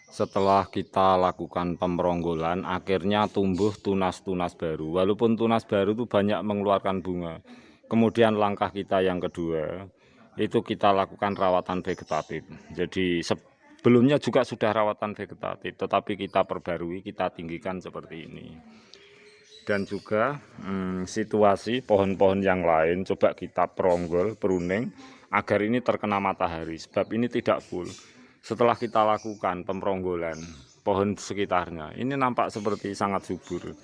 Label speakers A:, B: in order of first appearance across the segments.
A: Setelah kita lakukan pemronggolan, akhirnya tumbuh tunas-tunas baru. Walaupun tunas baru itu banyak mengeluarkan bunga. Kemudian langkah kita yang kedua, itu kita lakukan rawatan vegetatif. Jadi sebelumnya juga sudah rawatan vegetatif, tetapi kita perbarui, kita tinggikan seperti ini. Dan juga situasi pohon-pohon yang lain coba kita peronggol, pruning, agar ini terkena matahari, sebab ini tidak full. Setelah kita lakukan pemronggolan pohon sekitarnya, ini nampak seperti sangat subur.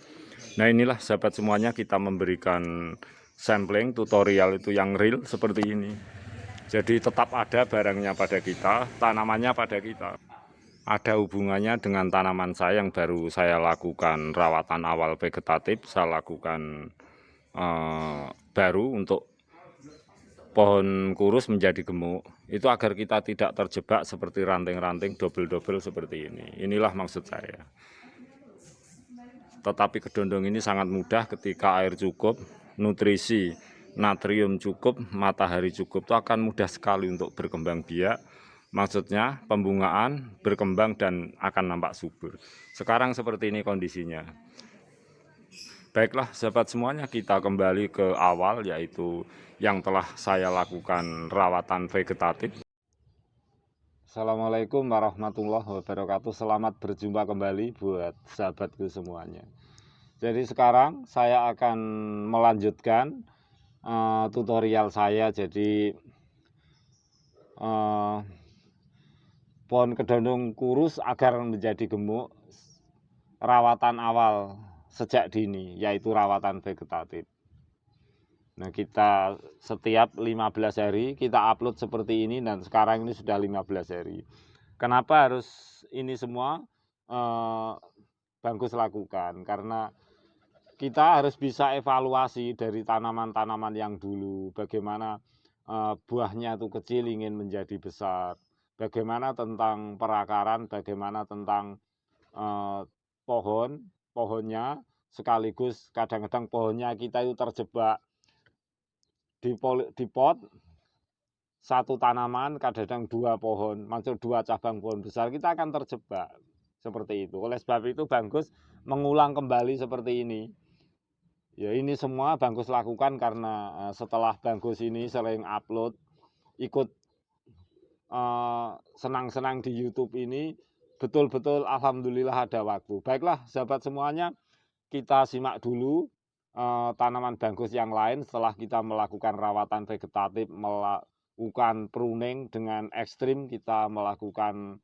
A: Nah inilah sahabat semuanya, kita memberikan sampling tutorial itu yang real seperti ini. Jadi tetap ada barangnya pada kita, tanamannya pada kita. Ada hubungannya dengan tanaman saya yang baru saya lakukan rawatan awal vegetatif, saya lakukan baru untuk pohon kurus menjadi gemuk, itu agar kita tidak terjebak seperti ranting-ranting double-double seperti ini. Inilah maksud saya. Tetapi kedondong ini sangat mudah ketika air cukup, nutrisi natrium cukup, matahari cukup, itu akan mudah sekali untuk berkembang biak. Maksudnya pembungaan, berkembang, dan akan nampak subur. Sekarang seperti ini kondisinya. Baiklah sahabat semuanya, kita kembali ke awal, yaitu yang telah saya lakukan rawatan vegetatif. Assalamualaikum warahmatullahi wabarakatuh. Selamat berjumpa kembali buat sahabatku semuanya. Jadi sekarang saya akan melanjutkan tutorial saya. Jadi pohon kedondong kurus agar menjadi gemuk, rawatan awal sejak dini, yaitu rawatan vegetatif. Nah, kita setiap 15 hari kita upload seperti ini, dan sekarang ini sudah 15 hari. Kenapa harus ini semua Bangkus lakukan? Karena kita harus bisa evaluasi dari tanaman-tanaman yang dulu, bagaimana buahnya itu kecil ingin menjadi besar, bagaimana tentang perakaran, bagaimana tentang pohonnya, sekaligus kadang-kadang pohonnya kita itu terjebak di pot satu tanaman, kadang-kadang dua pohon, maksud dua cabang pohon besar, kita akan terjebak seperti itu. Oleh sebab itu Bangkus mengulang kembali seperti ini. Ya ini semua Bangkus lakukan karena setelah Bangkus ini sering upload, ikut senang-senang di YouTube ini, betul-betul alhamdulillah ada waktu. Baiklah sahabat semuanya, kita simak dulu tanaman Bangkus yang lain setelah kita melakukan rawatan vegetatif, melakukan pruning dengan ekstrim, kita melakukan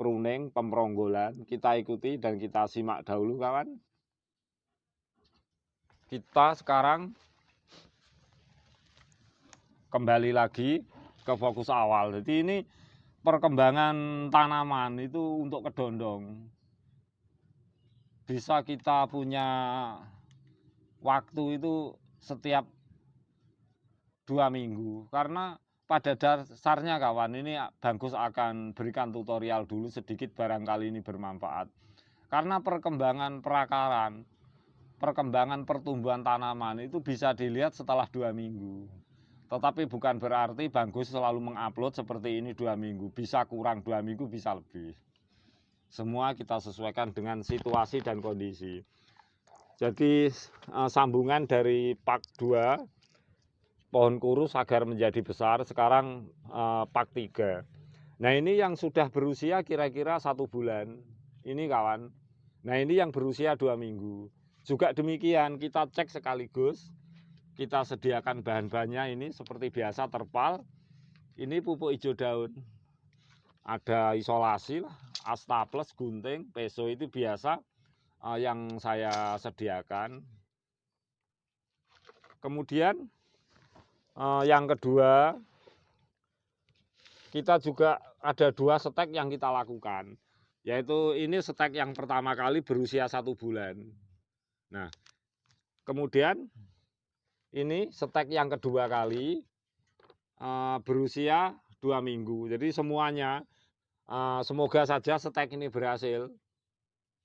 A: pruning, pemronggolan. Kita ikuti dan kita simak dahulu kawan. Kita sekarang kembali lagi ke fokus awal. Jadi ini perkembangan tanaman itu untuk kedondong. Bisa kita punya waktu itu setiap 2 minggu, karena pada dasarnya kawan, ini Bangkus akan berikan tutorial dulu sedikit, barangkali ini bermanfaat. Karena perkembangan perakaran, perkembangan pertumbuhan tanaman itu bisa dilihat setelah 2 minggu. Tetapi bukan berarti Bangkus selalu mengupload seperti ini 2 minggu, bisa kurang 2 minggu, bisa lebih. Semua kita sesuaikan dengan situasi dan kondisi. Jadi sambungan dari part 2 pohon kurus agar menjadi besar, sekarang part 3. Nah ini yang sudah berusia kira-kira 1 bulan ini kawan. Nah ini yang berusia 2 minggu. Juga demikian, kita cek sekaligus, kita sediakan bahan-bahannya ini seperti biasa, terpal, ini pupuk hijau daun, ada isolasi lah, Astaples, gunting, peso itu biasa yang saya sediakan. Kemudian yang kedua, kita juga ada 2 stek yang kita lakukan, yaitu ini stek yang pertama kali berusia 1 bulan. Nah, kemudian ini stek yang kedua kali berusia 2 minggu. Jadi semuanya semoga saja stek ini berhasil.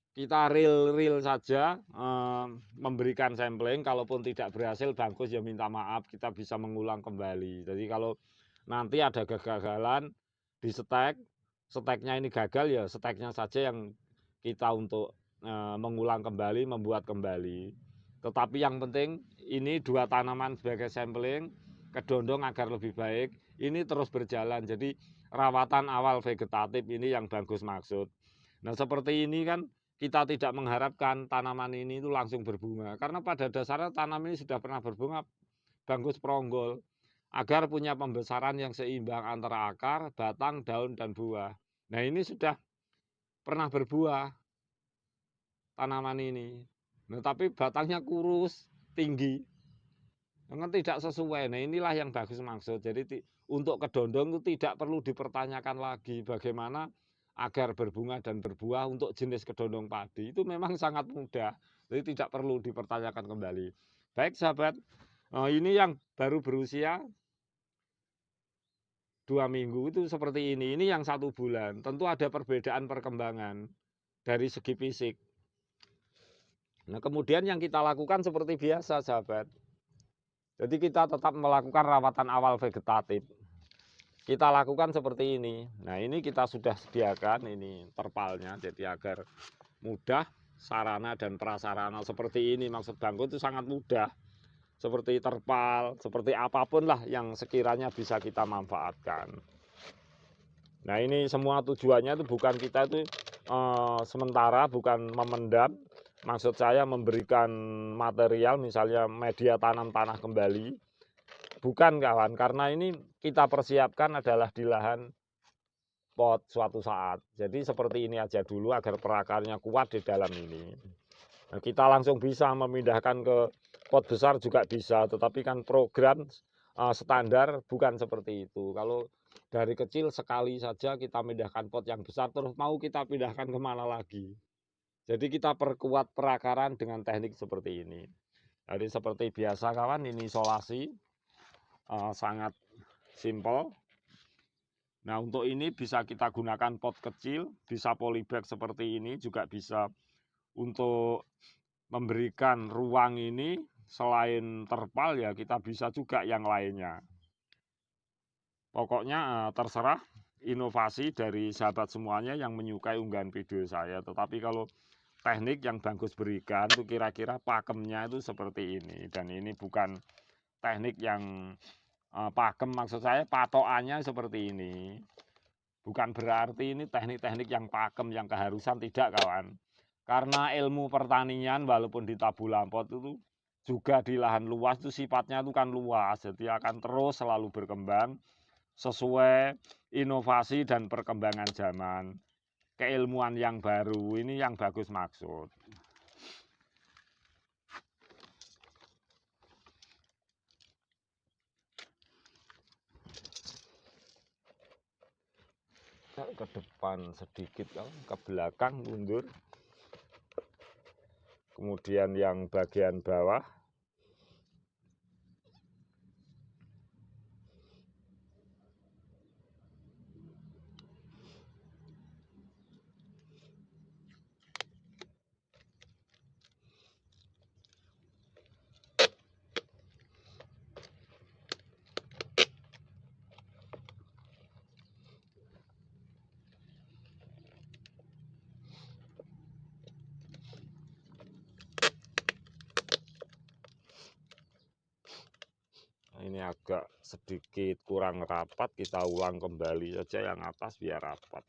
A: Kita real saja memberikan sampling. Kalaupun tidak berhasil, Bangkus ya minta maaf, kita bisa mengulang kembali. Jadi kalau nanti ada kegagalan di stek, steknya ini gagal, ya steknya saja yang kita untuk mengulang kembali, membuat kembali. Tetapi yang penting ini 2 tanaman sebagai sampling, kedondong agar lebih baik, ini terus berjalan. Jadi rawatan awal vegetatif ini yang bagus maksud. Nah seperti ini kan kita tidak mengharapkan tanaman ini itu langsung berbunga. Karena pada dasarnya tanam ini sudah pernah berbunga, bagus peronggol. Agar punya pembesaran yang seimbang antara akar, batang, daun, dan buah. Nah ini sudah pernah berbuah tanaman ini. Nah tapi batangnya kurus, tinggi. Dengan tidak sesuai. Nah inilah yang bagus maksud. Jadi untuk kedondong itu tidak perlu dipertanyakan lagi bagaimana agar berbunga dan berbuah untuk jenis kedondong padi. Itu memang sangat mudah. Jadi tidak perlu dipertanyakan kembali. Baik sahabat, ini yang baru berusia 2 minggu itu seperti ini. Ini yang 1 bulan. Tentu ada perbedaan perkembangan dari segi fisik. Nah kemudian yang kita lakukan seperti biasa sahabat. Jadi kita tetap melakukan rawatan awal vegetatif. Kita lakukan seperti ini. Nah ini kita sudah sediakan ini terpalnya. Jadi agar mudah sarana dan prasarana seperti ini. Maksud Bangku itu sangat mudah. Seperti terpal, seperti apapun lah yang sekiranya bisa kita manfaatkan. Nah ini semua tujuannya itu bukan kita itu sementara, bukan memendam. Maksud saya memberikan material misalnya media tanam tanah kembali. Bukan kawan, karena ini kita persiapkan adalah di lahan pot suatu saat. Jadi seperti ini aja dulu agar perakarnya kuat di dalam ini. Nah, kita langsung bisa memindahkan ke pot besar juga bisa, tetapi kan program standar bukan seperti itu. Kalau dari kecil sekali saja kita pindahkan pot yang besar, terus mau kita pindahkan kemana lagi. Jadi kita perkuat perakaran dengan teknik seperti ini. Jadi seperti biasa kawan, ini isolasi sangat simpel. Nah untuk ini bisa kita gunakan pot kecil, bisa polybag seperti ini, juga bisa untuk memberikan ruang ini selain terpal ya kita bisa juga yang lainnya. Pokoknya terserah inovasi dari sahabat semuanya yang menyukai unggahan video saya. Tetapi kalau teknik yang bagus berikan itu kira-kira pakemnya itu seperti ini. Dan ini bukan teknik yang pakem, maksud saya patokannya seperti ini. Bukan berarti ini teknik-teknik yang pakem, yang keharusan, tidak kawan. Karena ilmu pertanian walaupun di Tabu Lampot itu juga di lahan luas itu sifatnya itu kan luas. Jadi akan terus selalu berkembang sesuai inovasi dan perkembangan zaman. Keilmuan yang baru ini yang bagus maksud. Ke depan sedikit, ke belakang mundur. Kemudian yang bagian bawah. Ini agak sedikit kurang rapat, kita ulang kembali saja yang atas biar rapat.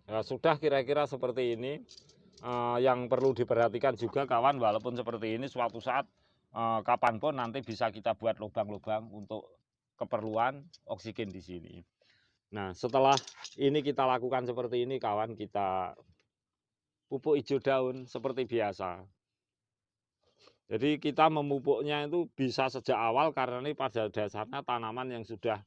A: Nah, sudah kira-kira seperti ini. Yang perlu diperhatikan juga kawan, walaupun seperti ini suatu saat kapanpun nanti bisa kita buat lubang-lubang untuk keperluan oksigen di sini. Nah setelah ini kita lakukan seperti ini kawan, kita pupuk hijau daun seperti biasa. Jadi kita memupuknya itu bisa sejak awal karena ini pada dasarnya tanaman yang sudah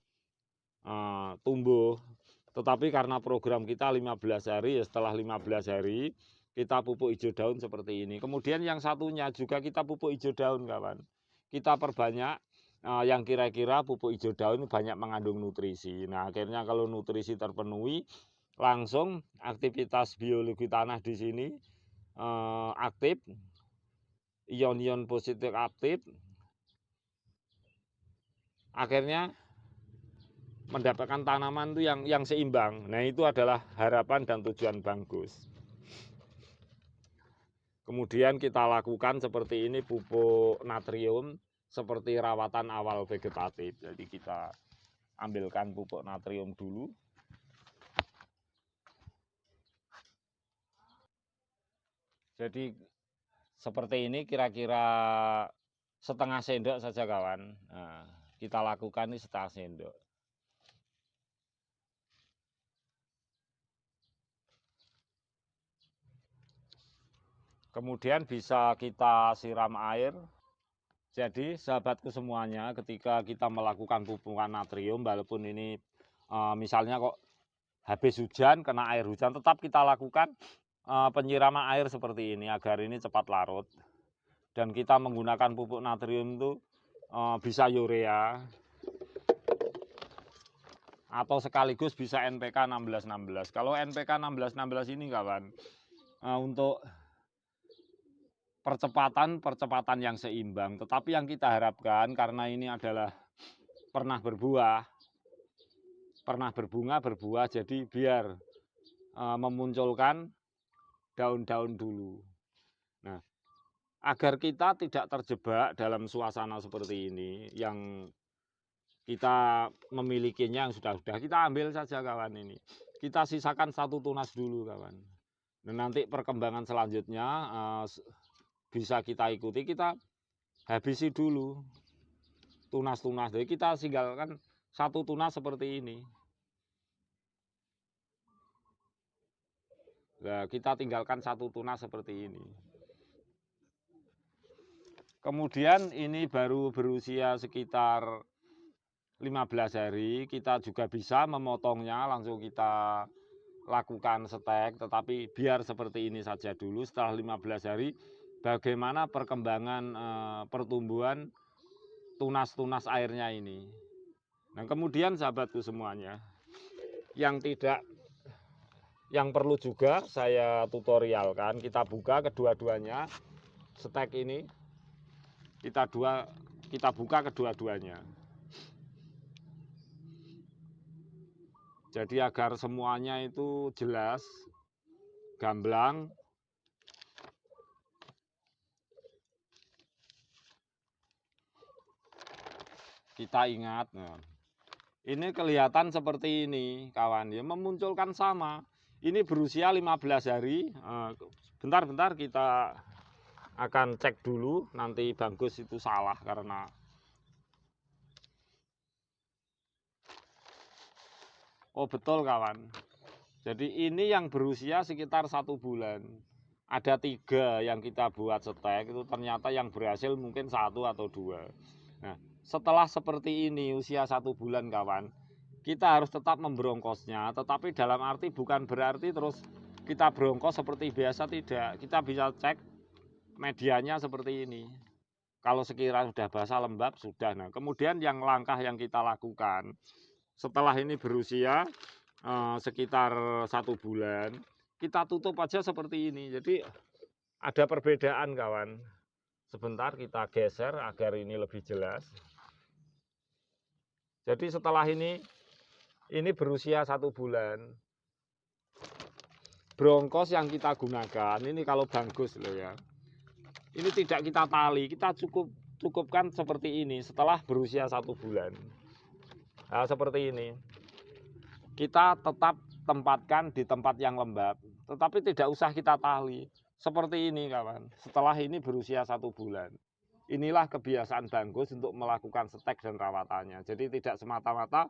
A: tumbuh. Tetapi karena program kita 15 hari, ya setelah 15 hari kita pupuk hijau daun seperti ini. Kemudian yang satunya juga kita pupuk hijau daun, kawan. Kita perbanyak yang kira-kira pupuk hijau daun banyak mengandung nutrisi. Nah, akhirnya kalau nutrisi terpenuhi, langsung aktivitas biologi tanah di sini aktif, ion-ion positif aktif, akhirnya mendapatkan tanaman itu yang seimbang. Nah, itu adalah harapan dan tujuan Bagus. Kemudian kita lakukan seperti ini, pupuk natrium seperti rawatan awal vegetatif. Jadi kita ambilkan pupuk natrium dulu. Jadi seperti ini kira-kira setengah sendok saja, kawan. Nah, kita lakukan ini setengah sendok. Kemudian bisa kita siram air. Jadi sahabatku semuanya, ketika kita melakukan pupukan natrium, walaupun ini misalnya kok habis hujan, kena air hujan, tetap kita lakukan penyiraman air seperti ini agar ini cepat larut. Dan kita menggunakan pupuk natrium itu bisa urea atau sekaligus bisa NPK 1616. Kalau NPK 1616 ini, kawan, untuk percepatan yang seimbang. Tetapi yang kita harapkan, karena ini adalah pernah berbuah, pernah berbunga, berbuah, jadi biar memunculkan daun-daun dulu. Nah, agar kita tidak terjebak dalam suasana seperti ini, yang kita memilikinya yang sudah kita ambil saja, kawan. Ini kita sisakan satu tunas dulu, kawan. Dan nanti perkembangan selanjutnya bisa kita ikuti, kita habisi dulu tunas-tunas. Jadi kita tinggalkan satu tunas seperti ini. Nah, kita tinggalkan satu tunas seperti ini. Kemudian ini baru berusia sekitar 15 hari, kita juga bisa memotongnya, langsung kita lakukan stek, tetapi biar seperti ini saja dulu. Setelah 15 hari, bagaimana perkembangan pertumbuhan tunas-tunas airnya ini. Nah, kemudian sahabatku semuanya, yang perlu juga saya tutorialkan, kita buka kedua-duanya, stek ini, kita buka kedua-duanya. Jadi agar semuanya itu jelas, gamblang. Kita ingat, nah, ini kelihatan seperti ini, kawan, ya, memunculkan sama. Ini berusia 15 hari. Bentar-bentar kita akan cek dulu, nanti Bagus itu salah karena oh betul, kawan. Jadi ini yang berusia sekitar 1 bulan. Ada 3 yang kita buat stek, itu ternyata yang berhasil mungkin 1 atau 2. Nah, setelah seperti ini usia 1 bulan, kawan, kita harus tetap membrongkosnya. Tetapi dalam arti bukan berarti terus kita brongkos seperti biasa, tidak. Kita bisa cek medianya seperti ini. Kalau sekiranya sudah basah lembab, sudah. Nah, kemudian yang langkah yang kita lakukan setelah ini berusia sekitar 1 bulan, kita tutup aja seperti ini. Jadi ada perbedaan, kawan. Sebentar kita geser agar ini lebih jelas. Jadi setelah ini berusia 1 bulan. Brongkos yang kita gunakan ini kalau Bagus loh ya. Ini tidak kita tali, kita cukupkan seperti ini setelah berusia 1 bulan. Nah, seperti ini. Kita tetap tempatkan di tempat yang lembab, tetapi tidak usah kita tali. Seperti ini, kawan. Setelah ini berusia 1 bulan. Inilah kebiasaan Bagus untuk melakukan stek dan rawatannya. Jadi tidak semata-mata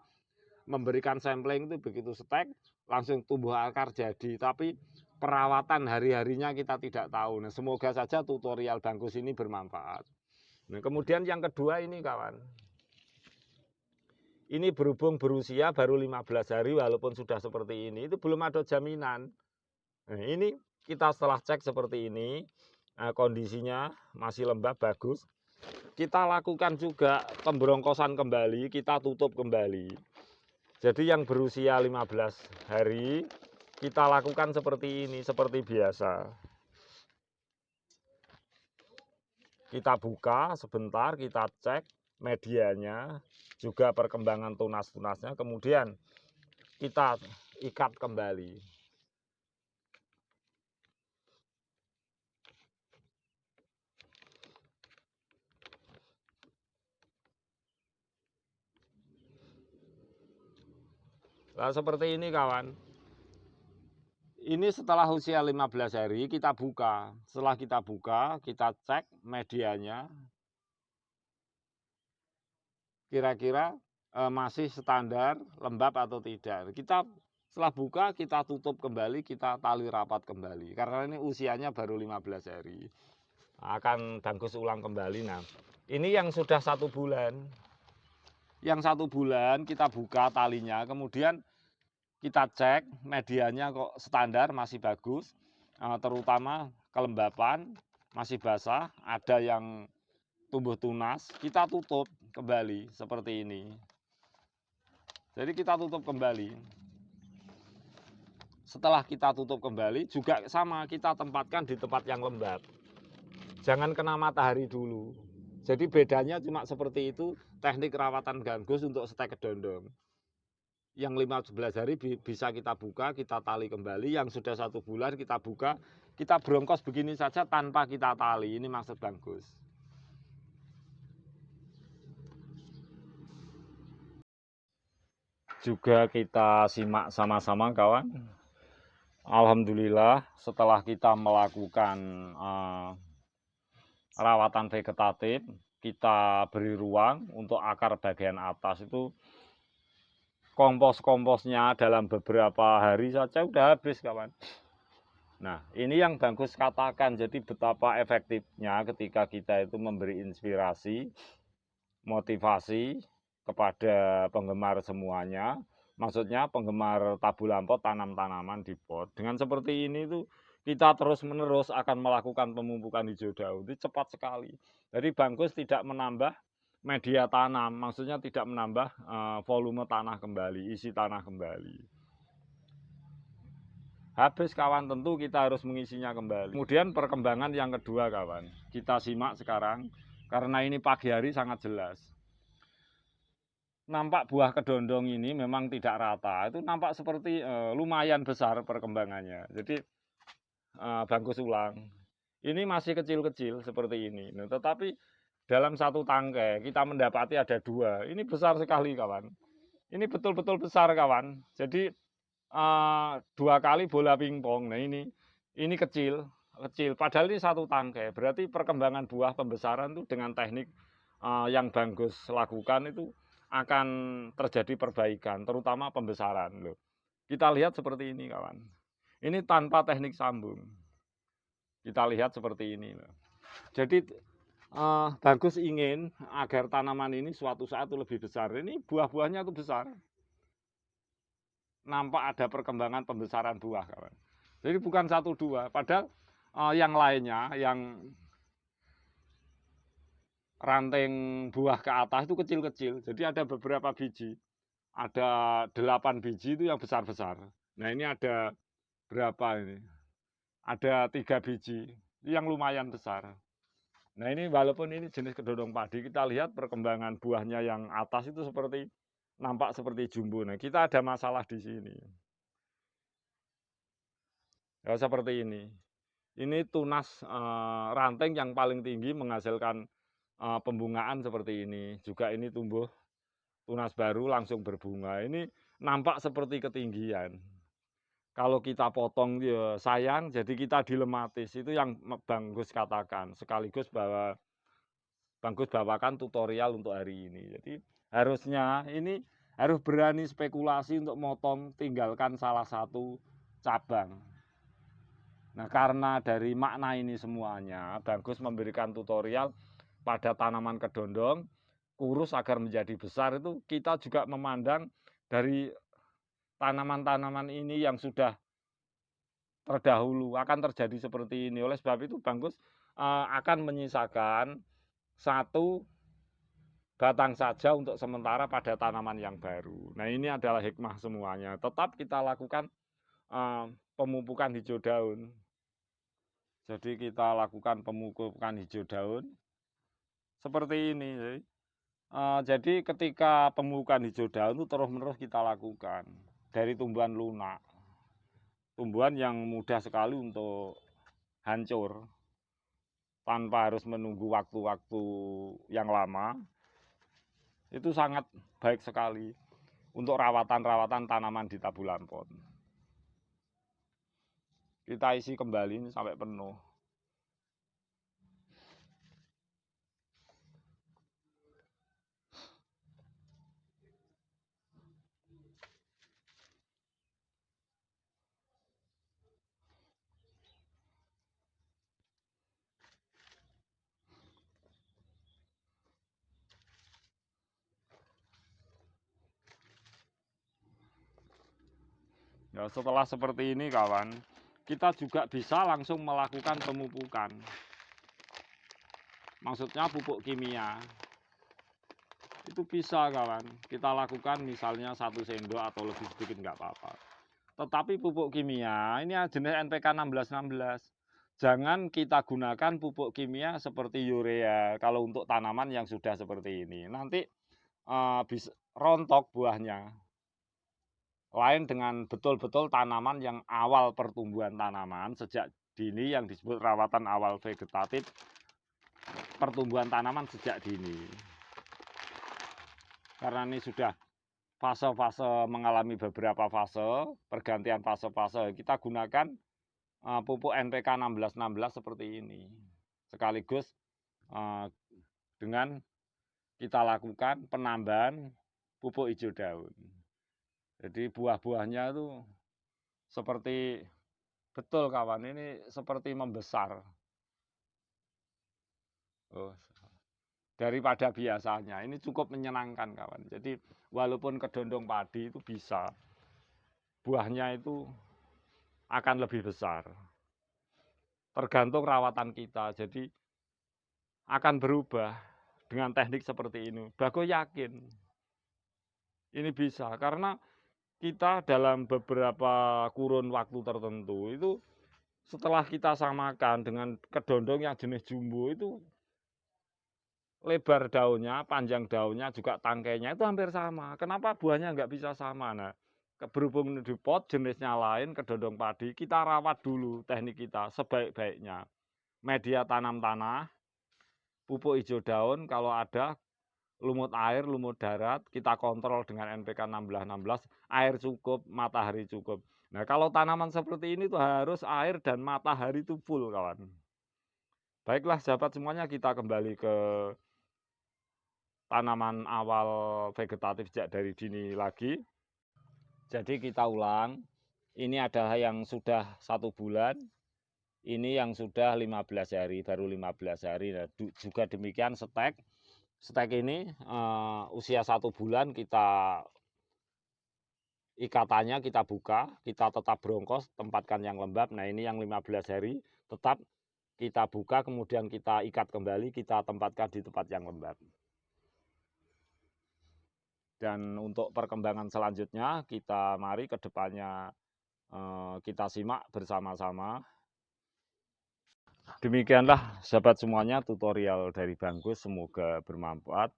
A: memberikan sampling itu begitu stek langsung tumbuh akar jadi, tapi perawatan hari-harinya kita tidak tahu. Nah, semoga saja tutorial Bangkus ini bermanfaat. Nah, kemudian yang kedua ini kawan. Ini berhubung berusia baru 15 hari walaupun sudah seperti ini, itu belum ada jaminan. Nah, ini kita setelah cek seperti ini, kondisinya masih lembab, bagus. Kita lakukan juga pemberongkosan kembali, kita tutup kembali. Jadi yang berusia 15 hari, kita lakukan seperti ini, seperti biasa. Kita buka sebentar, kita cek medianya, juga perkembangan tunas-tunasnya, kemudian kita ikat kembali. Nah, seperti ini kawan. Ini setelah usia 15 hari kita buka. Setelah kita buka, kita cek medianya. Kira-kira masih standar, lembab atau tidak. Kita setelah buka, kita tutup kembali, kita tali rapat kembali. Karena ini usianya baru 15 hari. Akan bangkus ulang kembali. Nah, ini yang sudah 1 bulan. Yang 1 bulan kita buka talinya, kemudian kita cek medianya kok standar, masih bagus, terutama kelembapan masih basah, ada yang tumbuh tunas, kita tutup kembali seperti ini. Jadi kita tutup kembali. Setelah kita tutup kembali juga sama, kita tempatkan di tempat yang lembab. Jangan kena matahari dulu. Jadi bedanya cuma seperti itu teknik rawatan ganggus untuk stek kedondong. Yang 15 hari bisa kita buka, kita tali kembali. Yang sudah 1 bulan kita buka, kita brongkos begini saja tanpa kita tali. Ini maksud Bangkus. Juga kita simak sama-sama kawan. Alhamdulillah setelah kita melakukan rawatan vegetatif, kita beri ruang untuk akar bagian atas itu kompos-komposnya dalam beberapa hari saja udah habis kawan. Nah, ini yang Bangkus katakan, jadi betapa efektifnya ketika kita itu memberi inspirasi, motivasi kepada penggemar semuanya. Maksudnya penggemar tabu lampot tanam tanaman di pot. Dengan seperti ini tuh kita terus-menerus akan melakukan pemumpukan hijau daun. Itu cepat sekali. Jadi Bangkus tidak menambah media tanam, maksudnya tidak menambah volume tanah kembali, isi tanah kembali. Habis kawan, tentu kita harus mengisinya kembali. Kemudian perkembangan yang kedua kawan, kita simak sekarang, karena ini pagi hari sangat jelas. Nampak buah kedondong ini memang tidak rata, itu nampak seperti lumayan besar perkembangannya. Jadi Bangkus ulang, ini masih kecil-kecil seperti ini. Nah, tetapi dalam satu tangkai kita mendapati ada 2. Ini besar sekali kawan. Ini betul-betul besar kawan. Jadi 2 kali bola pingpong. Nah ini kecil. Padahal ini satu tangkai. Berarti perkembangan buah pembesaran itu dengan teknik yang Bangkus lakukan itu akan terjadi perbaikan, terutama pembesaran. Loh. Kita lihat seperti ini kawan. Ini tanpa teknik sambung. Kita lihat seperti ini. Loh. Jadi Bangkus ingin agar tanaman ini suatu saat itu lebih besar. Ini buah-buahnya itu besar. Nampak ada perkembangan pembesaran buah kawan. Jadi bukan 1-2. Padahal yang lainnya, yang ranting buah ke atas itu kecil-kecil. Jadi ada beberapa biji. Ada 8 biji itu yang besar-besar. Nah ini ada berapa ini? Ada 3 biji yang lumayan besar. Nah ini walaupun ini jenis kedondong padi, kita lihat perkembangan buahnya yang atas itu seperti nampak seperti jumbo. Nah kita ada masalah di sini. Ya seperti ini. Ini tunas ranting yang paling tinggi menghasilkan pembungaan seperti ini. Juga ini tumbuh tunas baru langsung berbunga. Ini nampak seperti ketinggian. Kalau kita potong ya sayang, jadi kita dilematis. Itu yang Bangkus katakan. Sekaligus bahwa Bangkus bawakan tutorial untuk hari ini. Jadi harusnya ini harus berani spekulasi untuk motong, tinggalkan salah satu cabang. Nah, karena dari makna ini semuanya, Bagus memberikan tutorial pada tanaman kedondong, kurus agar menjadi besar. Itu kita juga memandang dari tanaman-tanaman ini yang sudah terdahulu akan terjadi seperti ini. Oleh sebab itu Bagus akan menyisakan satu batang saja untuk sementara pada tanaman yang baru. Nah, ini adalah hikmah semuanya. Tetap kita lakukan pemupukan hijau daun. Jadi kita lakukan pemupukan hijau daun seperti ini. Jadi ketika pemupukan hijau daun itu terus-menerus kita lakukan dari tumbuhan lunak. Tumbuhan yang mudah sekali untuk hancur tanpa harus menunggu waktu-waktu yang lama. Itu sangat baik sekali untuk rawatan-rawatan tanaman di tabulan pot. Kita isi kembali ini sampai penuh. Ya, setelah seperti ini kawan, kita juga bisa langsung melakukan pemupukan. Maksudnya pupuk kimia. Itu bisa kawan, kita lakukan misalnya 1 sendok atau lebih sedikit nggak apa-apa. Tetapi pupuk kimia ini jenis NPK 1616. Jangan kita gunakan pupuk kimia seperti urea kalau untuk tanaman yang sudah seperti ini. Nanti bisa rontok buahnya. Lain dengan betul-betul tanaman yang awal pertumbuhan tanaman sejak dini yang disebut rawatan awal vegetatif, pertumbuhan tanaman sejak dini. Karena ini sudah fase-fase mengalami beberapa fase, pergantian fase-fase, kita gunakan pupuk NPK 1616 seperti ini. Sekaligus dengan kita lakukan penambahan pupuk hijau daun. Jadi buah-buahnya itu seperti betul kawan, ini seperti membesar. Daripada biasanya, ini cukup menyenangkan kawan. Jadi walaupun kedondong padi itu bisa, buahnya itu akan lebih besar. Tergantung rawatan kita, jadi akan berubah dengan teknik seperti ini. Bagus yakin ini bisa, karena kita dalam beberapa kurun waktu tertentu itu setelah kita samakan dengan kedondong yang jenis jumbo itu lebar daunnya, panjang daunnya, juga tangkainya itu hampir sama. Kenapa buahnya nggak bisa sama? Nah, berhubung di pot jenisnya lain, kedondong padi, kita rawat dulu teknik kita sebaik-baiknya. Media tanam tanah, pupuk hijau daun, kalau ada lumut air, lumut darat, kita kontrol dengan NPK 1616, air cukup, matahari cukup. Nah, kalau tanaman seperti ini tuh harus air dan matahari itu full, kawan. Baiklah, sahabat semuanya, kita kembali ke tanaman awal vegetatif sejak dari dini lagi. Jadi kita ulang, ini adalah yang sudah 1 bulan, ini yang sudah 15 hari, baru 15 hari. Nah, juga demikian stek. Stek ini usia 1 bulan kita ikatannya kita buka, kita tetap brongkos, tempatkan yang lembab. Nah, ini yang 15 hari tetap kita buka, kemudian kita ikat kembali, kita tempatkan di tempat yang lembab. Dan untuk perkembangan selanjutnya kita mari ke depannya kita simak bersama-sama. Demikianlah sahabat semuanya tutorial dari Bagus, semoga bermanfaat.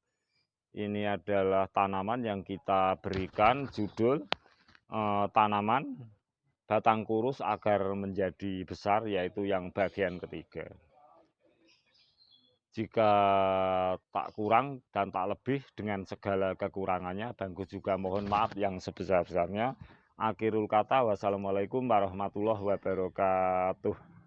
A: Ini adalah tanaman yang kita berikan judul tanaman batang kurus agar menjadi besar, yaitu yang bagian ketiga. Jika tak kurang dan tak lebih dengan segala kekurangannya, Bagus juga mohon maaf yang sebesar-besarnya. Akhirul kata, wassalamualaikum warahmatullahi wabarakatuh.